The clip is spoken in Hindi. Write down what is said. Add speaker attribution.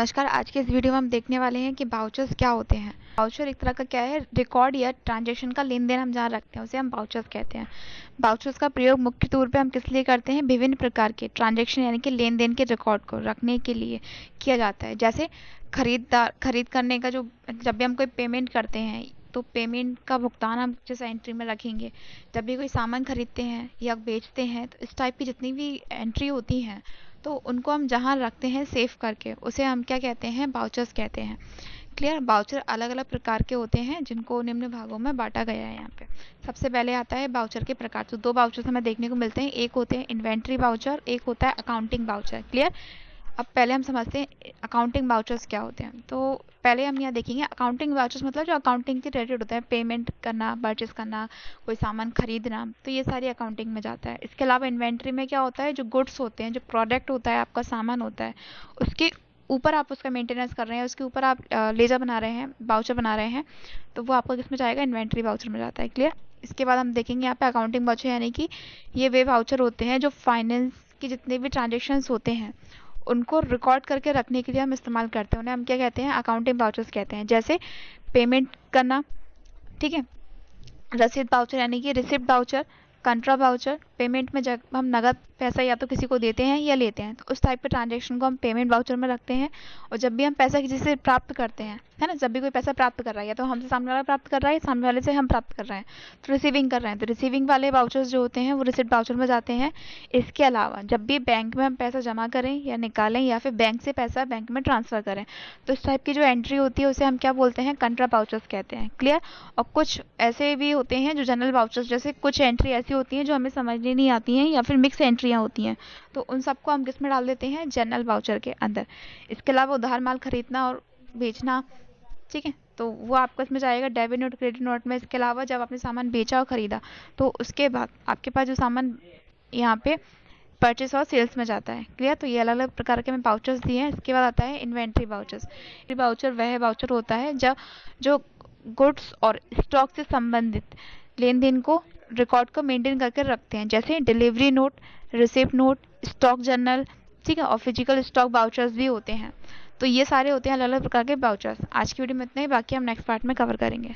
Speaker 1: नमस्कार। आज के इस वीडियो में हम देखने वाले हैं कि बाउचर्स क्या होते हैं। बाउचर एक तरह का क्या है, रिकॉर्ड या ट्रांजैक्शन का लेन देन हम जहाँ रखते हैं उसे हम बाउचर्स कहते हैं। बाउचर्स का प्रयोग मुख्य तौर पे हम किस लिए करते हैं, विभिन्न प्रकार के ट्रांजैक्शन यानी कि लेन देन के रिकॉर्ड को रखने के लिए किया जाता है। जैसे खरीद करने का जब भी हम कोई पेमेंट करते हैं तो पेमेंट का भुगतान हम जैसे एंट्री में रखेंगे। जब भी कोई सामान खरीदते हैं या बेचते हैं तो इस टाइप की जितनी भी एंट्री होती हैं तो उनको हम जहाँ रखते हैं सेव करके उसे हम क्या कहते हैं, बाउचर्स कहते हैं। क्लियर। बाउचर अलग अलग प्रकार के होते हैं जिनको निम्न भागों में बांटा गया है यहाँ पे। सबसे पहले आता है बाउचर के प्रकार। तो दो बाउचर्स हमें देखने को मिलते हैं, एक होते हैं इन्वेंट्री बाउचर, एक होता है अकाउंटिंग बाउचर। क्लियर। अब पहले हम समझते हैं अकाउंटिंग बाउचर्स क्या होते हैं। तो पहले हम यहाँ देखेंगे अकाउंटिंग बाउचर्स मतलब जो अकाउंटिंग के रिलेटेड होता है, पेमेंट करना, परचेस करना, कोई सामान खरीदना, तो ये सारी अकाउंटिंग में जाता है। इसके अलावा इन्वेंट्री में क्या होता है, जो गुड्स होते हैं, जो प्रोडक्ट होता है, आपका सामान होता है, उसके ऊपर आप उसका मेंटेनेंस कर रहे हैं, उसके ऊपर आप लेजर बना रहे हैं, बाउचर बना रहे हैं, तो वो आपका किस में जाएगा, इन्वेंट्री बाउचर में जाता है। क्लियर। इसके बाद हम देखेंगे यहाँ पे अकाउंटिंग बाउचर यानी कि ये वे बाउचर होते हैं जो फाइनेंस के जितने भी ट्रांजेक्शन्स होते हैं उनको रिकॉर्ड करके रखने के लिए हम इस्तेमाल करते हैं। उन्हें हम क्या कहते हैं, अकाउंटिंग बाउचर्स कहते हैं। जैसे पेमेंट करना, ठीक है, रसीद बाउचर यानी कि रिसिप्ट बाउचर, कंट्रा बाउचर, पेमेंट में जब हम नगद पैसा या तो किसी को देते हैं या लेते हैं तो उस टाइप के ट्रांजेक्शन को हम पेमेंट बाउचर में रखते हैं। और जब भी हम पैसा किसी से प्राप्त करते हैं, है ना, जब भी कोई पैसा प्राप्त कर रहा है या तो हमसे सामने वाला प्राप्त कर रहा है, सामने वाले से हम प्राप्त कर रहे हैं, तो रिसीविंग कर रहे हैं, तो रिसीविंग वाले बाउचर्स जो होते हैं वो रिसिप्ट बाउचर में जाते हैं। इसके अलावा जब भी बैंक में हम पैसा जमा करें या निकालें या फिर बैंक से पैसा बैंक में ट्रांसफ़र करें तो इस टाइप की जो एंट्री होती है उसे हम क्या बोलते हैं, कंट्रा बाउचर्स कहते हैं। क्लियर। और कुछ ऐसे भी होते हैं जो जनरल बाउचर्स, जैसे कुछ एंट्री ऐसी होती हैं जो हमें समझनी नहीं आती हैं या फिर मिक्स एंट्रियाँ होती हैं, तो उन सबको हम किस में डाल देते हैं, जनरल बाउचर के अंदर। इसके अलावा उधार माल खरीदना और बेचना, ठीक है, तो वो आपका इसमें जाएगा डेबिट नोट, क्रेडिट नोट में। इसके अलावा जब आपने सामान बेचा और खरीदा तो उसके बाद आपके पास जो सामान यहाँ पे परचेस और सेल्स में जाता है। क्लियर। तो ये अलग अलग प्रकार के हमें बाउचर्स दिए हैं। इसके बाद आता है इन्वेंट्री बाउचर्स। ये बाउचर वह बाउचर होता है जब जो गुड्स और स्टॉक से संबंधित लेन देन को रिकॉर्ड को मेंटेन करके रखते हैं, जैसे delivery note, receipt note, stock journal, ठीक है, और फिजिकल स्टॉक बाउचर्स भी होते हैं। तो ये सारे होते हैं अलग अलग प्रकार के बाउचर्स। आज की वीडियो में इतना ही, बाकी हम नेक्स्ट पार्ट में कवर करेंगे।